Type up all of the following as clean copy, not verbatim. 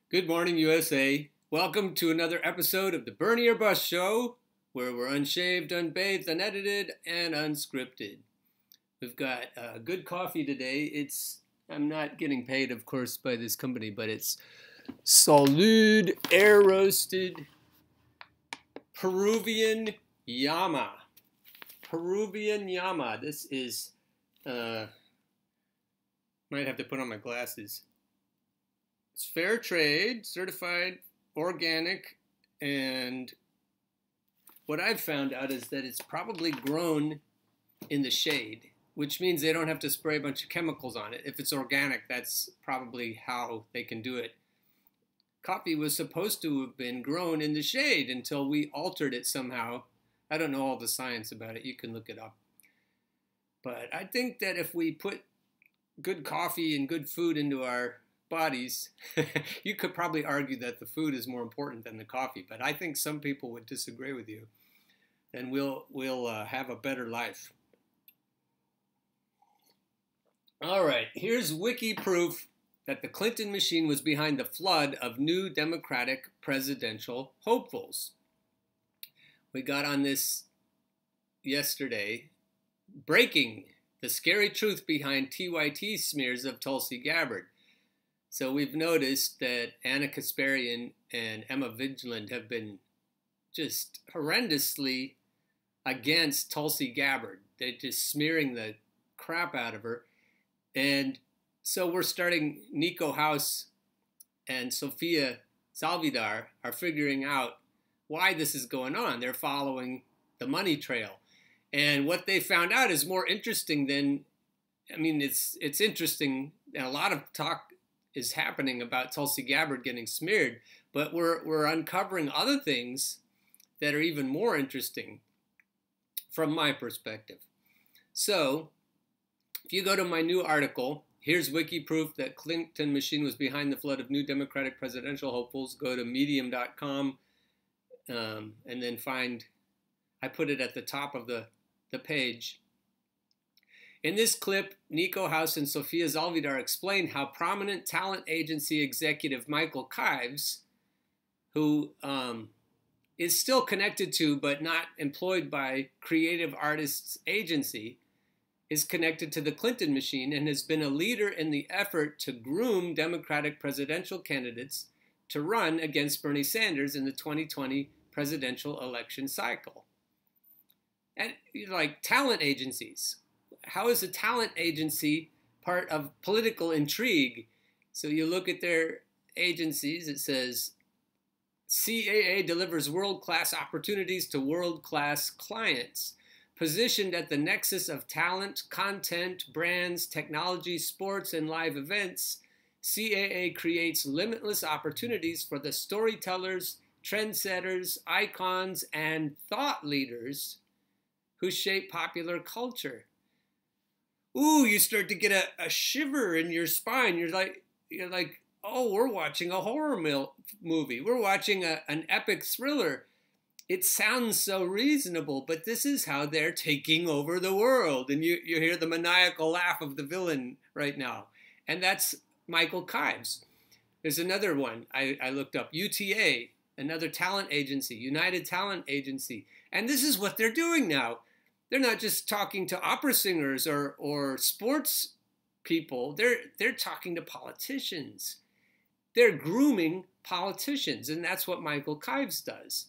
Good morning, USA. Welcome to another episode of the Bernie or Bust Show, where we're unshaved, unbathed, unedited, and unscripted. We've got good coffee today. I'm not getting paid, of course, by this company, but it's Salud Air Roasted Peruvian Llama. Peruvian Llama. This is, might have to put on my glasses. It's fair trade, certified, organic, and what I've found out is that it's probably grown in the shade, which means they don't have to spray a bunch of chemicals on it. If it's organic, that's probably how they can do it. Coffee was supposed to have been grown in the shade until we altered it somehow. I don't know all the science about it. You can look it up. But I think that if we put good coffee and good food into our bodies, you could probably argue that the food is more important than the coffee, but I think some people would disagree with you, and we'll have a better life. All right, here's wiki proof that the Clinton machine was behind the flood of new Democratic presidential hopefuls. We got on this yesterday. Breaking: the scary truth behind TYT smears of Tulsi Gabbard. So we've noticed that Ana Kasparian and Emma Vigilant have been just horrendously against Tulsi Gabbard. They're just smearing the crap out of her. And so we're starting, Nico House and Sofia Salvidar are figuring out why this is going on. They're following the money trail. And what they found out is more interesting than, it's interesting, and a lot of talk is happening about Tulsi Gabbard getting smeared, but we're uncovering other things that are even more interesting from my perspective. So if you go to my new article, here's wiki proof that Clinton machine was behind the flood of new Democratic presidential hopefuls. Go to medium.com and then find, I put it at the top of the page. In this clip, Nico House and Sofia Zalvidar explained how prominent talent agency executive Michael Kives, who is still connected to but not employed by Creative Artists Agency, is connected to the Clinton machine and has been a leader in the effort to groom Democratic presidential candidates to run against Bernie Sanders in the 2020 presidential election cycle. And like talent agencies, how is a talent agency part of political intrigue? So you look at their agencies, it says CAA delivers world-class opportunities to world-class clients. Positioned at the nexus of talent, content, brands, technology, sports, and live events, CAA creates limitless opportunities for the storytellers, trendsetters, icons, and thought leaders who shape popular culture. Ooh, you start to get a shiver in your spine. You're like, oh, we're watching a horror movie. We're watching an epic thriller. It sounds so reasonable, but this is how they're taking over the world. And you hear the maniacal laugh of the villain right now. And that's Michael Kives. There's another one I looked up, UTA, another talent agency, United Talent Agency. And this is what they're doing now. They're not just talking to opera singers or sports people. They're talking to politicians. They're grooming politicians, and that's what Michael Kives does.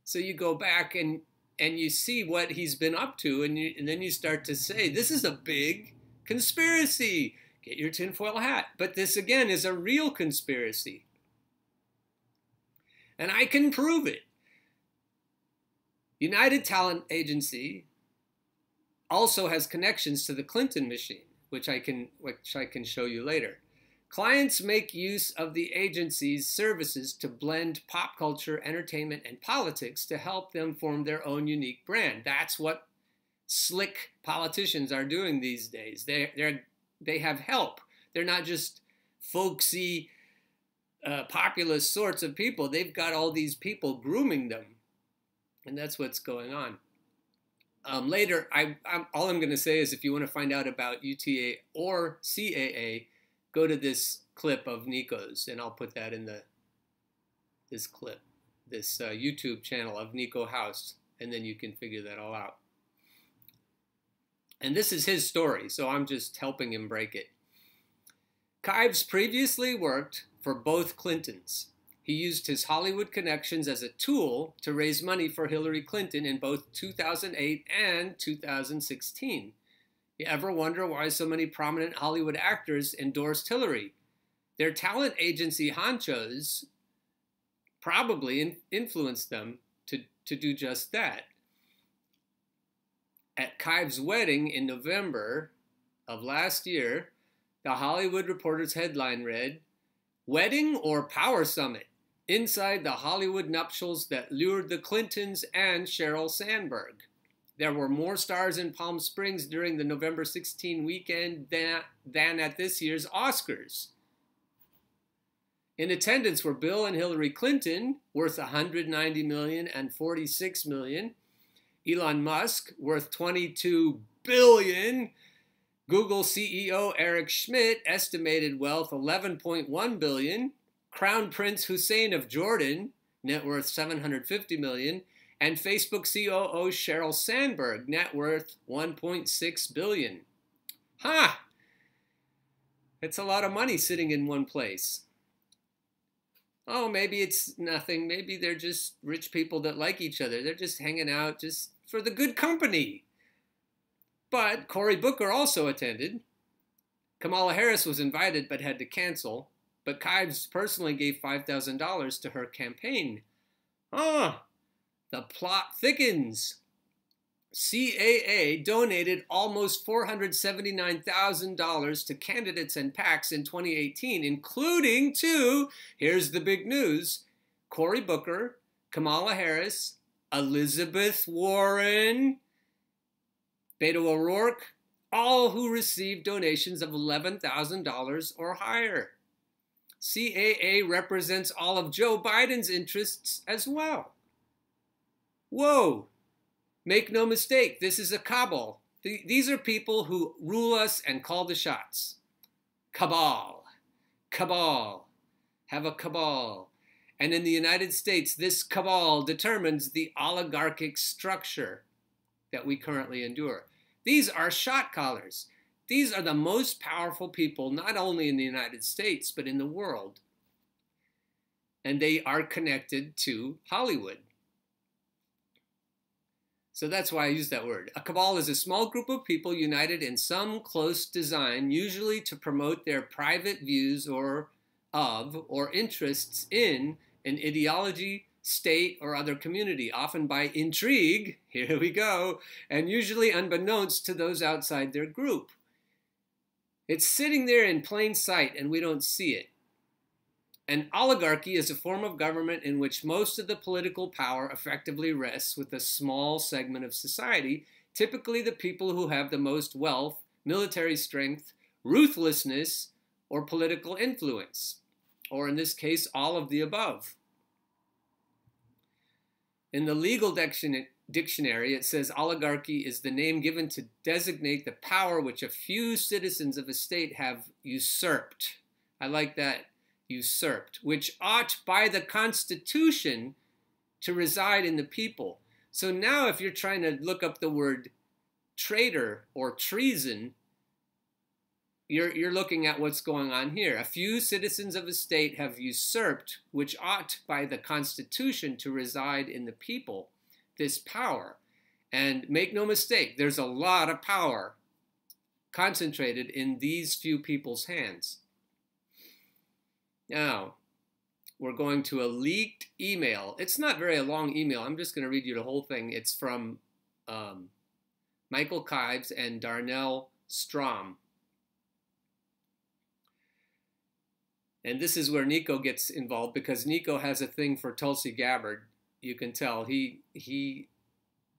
So you go back and you see what he's been up to, and then you start to say, this is a big conspiracy. Get your tinfoil hat. But this, again, is a real conspiracy. And I can prove it. United Talent Agency also has connections to the Clinton machine, which I can show you later. Clients make use of the agency's services to blend pop culture, entertainment, and politics to help them form their own unique brand. That's what slick politicians are doing these days. They have help. They're not just folksy, populist sorts of people. They've got all these people grooming them, and that's what's going on. Later, all I'm going to say is if you want to find out about UTA or CAA, go to this clip of Nico's, and I'll put that in this clip, this YouTube channel of Nico House, and then you can figure that all out. And this is his story, so I'm just helping him break it. Kives previously worked for both Clintons. He used his Hollywood connections as a tool to raise money for Hillary Clinton in both 2008 and 2016. You ever wonder why so many prominent Hollywood actors endorsed Hillary? Their talent agency honchos probably influenced them to do just that. At Kives' wedding in November of last year, The Hollywood Reporter's headline read, "Wedding or Power Summit? Inside the Hollywood nuptials that lured the Clintons and Sheryl Sandberg." There were more stars in Palm Springs during the November 16 weekend than at this year's Oscars. In attendance were Bill and Hillary Clinton, worth $190 million and $46 million, Elon Musk, worth $22 billion, Google CEO Eric Schmidt, estimated wealth $11.1 billion, Crown Prince Hussein of Jordan, net worth $750 million, and Facebook COO Sheryl Sandberg, net worth $1.6 billion. Ha! It's a lot of money sitting in one place. Oh, maybe it's nothing. Maybe they're just rich people that like each other. They're just hanging out just for the good company. But Cory Booker also attended. Kamala Harris was invited but had to cancel. But Kives personally gave $5,000 to her campaign. The plot thickens. CAA donated almost $479,000 to candidates and PACs in 2018, including to, here's the big news, Cory Booker, Kamala Harris, Elizabeth Warren, Beto O'Rourke, all who received donations of $11,000 or higher. CAA represents all of Joe Biden's interests as well. Whoa! Make no mistake, this is a cabal. These are people who rule us and call the shots. Cabal. Cabal. Have a cabal. And in the United States, this cabal determines the oligarchic structure that we currently endure. These are shot callers. These are the most powerful people, not only in the United States, but in the world. And they are connected to Hollywood. So that's why I use that word. A cabal is a small group of people united in some close design, usually to promote their private views or interests in an ideology, state, or other community, often by intrigue, here we go, and usually unbeknownst to those outside their group. It's sitting there in plain sight and we don't see it. An oligarchy is a form of government in which most of the political power effectively rests with a small segment of society, typically the people who have the most wealth, military strength, ruthlessness, or political influence, or in this case, all of the above. In the legal dictionary, it says oligarchy is the name given to designate the power which a few citizens of a state have usurped. I like that. Usurped, which ought by the Constitution to reside in the people. So now if you're trying to look up the word traitor or treason, you're looking at what's going on here. A few citizens of a state have usurped, which ought by the Constitution to reside in the people, this power. And make no mistake, there's a lot of power concentrated in these few people's hands. Now, we're going to a leaked email. It's not very a long email. I'm just going to read you the whole thing. It's from Michael Kives and Darnell Strom. And this is where Nico gets involved because Nico has a thing for Tulsi Gabbard. You can tell. He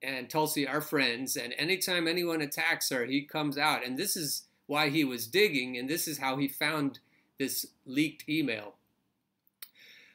and Tulsi are friends, and anytime anyone attacks her, he comes out. And this is why he was digging, and this is how he found this leaked email.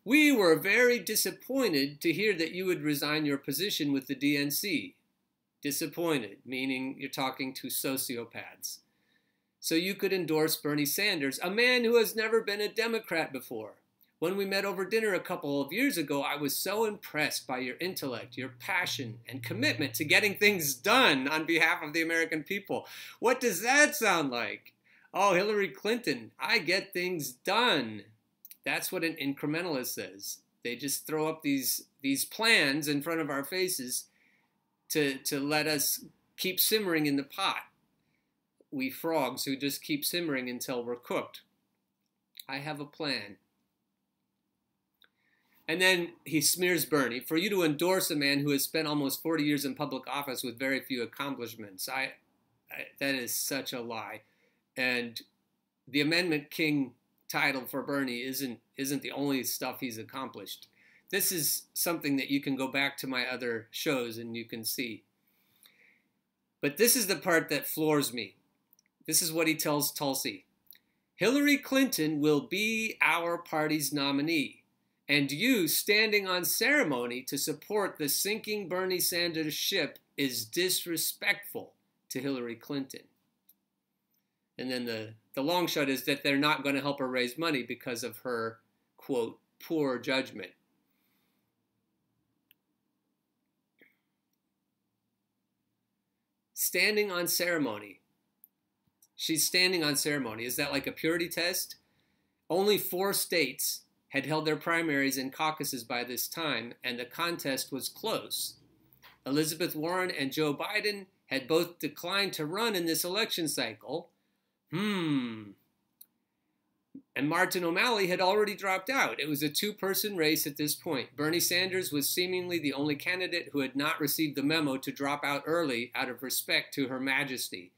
"We were very disappointed to hear that you would resign your position with the DNC. Disappointed, meaning you're talking to sociopaths. so you could endorse Bernie Sanders, a man who has never been a Democrat before. When we met over dinner a couple of years ago, I was so impressed by your intellect, your passion, and commitment to getting things done on behalf of the American people. What does that sound like? Oh, Hillary Clinton, I get things done. That's what an incrementalist says. They just throw up these plans in front of our faces to let us keep simmering in the pot. We frogs who just keep simmering until we're cooked. I have a plan. And then he smears Bernie. For you to endorse a man who has spent almost 40 years in public office with very few accomplishments, that is such a lie. And the Amendment King title for Bernie isn't the only stuff he's accomplished. This is something that you can go back to my other shows and you can see. But this is the part that floors me. This is what he tells Tulsi. Hillary Clinton will be our party's nominee. And you standing on ceremony to support the sinking Bernie Sanders ship is disrespectful to Hillary Clinton. And then the long shot is that they're not going to help her raise money because of her, quote, poor judgment. Standing on ceremony. She's standing on ceremony. Is that like a purity test? Only 4 states had held their primaries and caucuses by this time, and the contest was close. Elizabeth Warren and Joe Biden had both declined to run in this election cycle. And Martin O'Malley had already dropped out. It was a 2-person race at this point. Bernie Sanders was seemingly the only candidate who had not received the memo to drop out early out of respect to Her Majesty.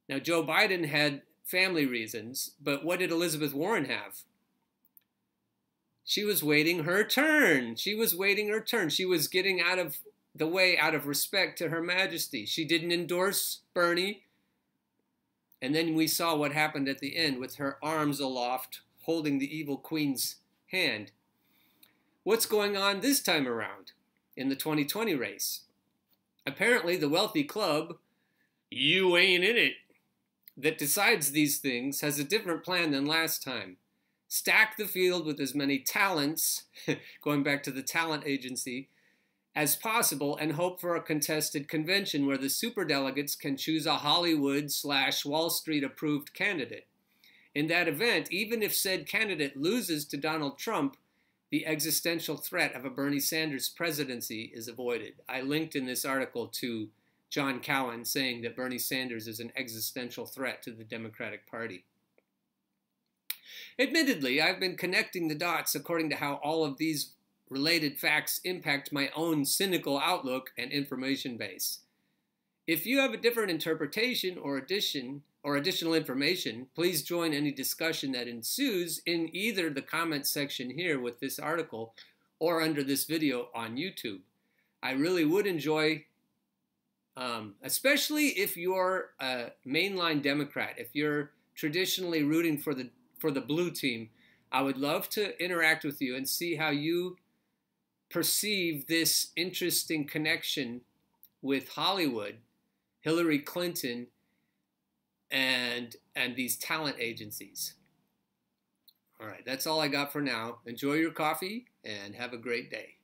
Now, Joe Biden had family reasons, but what did Elizabeth Warren have? She was waiting her turn. She was waiting her turn. She was getting out of the way out of respect to Her Majesty. She didn't endorse Bernie. And then we saw what happened at the end with her arms aloft, holding the evil queen's hand. What's going on this time around in the 2020 race? Apparently, the wealthy club, you ain't in it, that decides these things has a different plan than last time. Stack the field with as many talents, going back to the talent agency, as possible and hope for a contested convention where the superdelegates can choose a Hollywood/Wall Street approved candidate. In that event, even if said candidate loses to Donald Trump, the existential threat of a Bernie Sanders presidency is avoided. I linked in this article to John Cowan saying that Bernie Sanders is an existential threat to the Democratic Party. Admittedly, I've been connecting the dots according to how all of these related facts impact my own cynical outlook and information base. If you have a different interpretation or additional information, please join any discussion that ensues in either the comments section here with this article or under this video on YouTube. I really would enjoy, especially if you're a mainline Democrat, if you're traditionally rooting for the blue team, I would love to interact with you and see how you perceive this interesting connection with Hollywood, Hillary Clinton, and these talent agencies. All right, that's all I got for now. Enjoy your coffee and have a great day.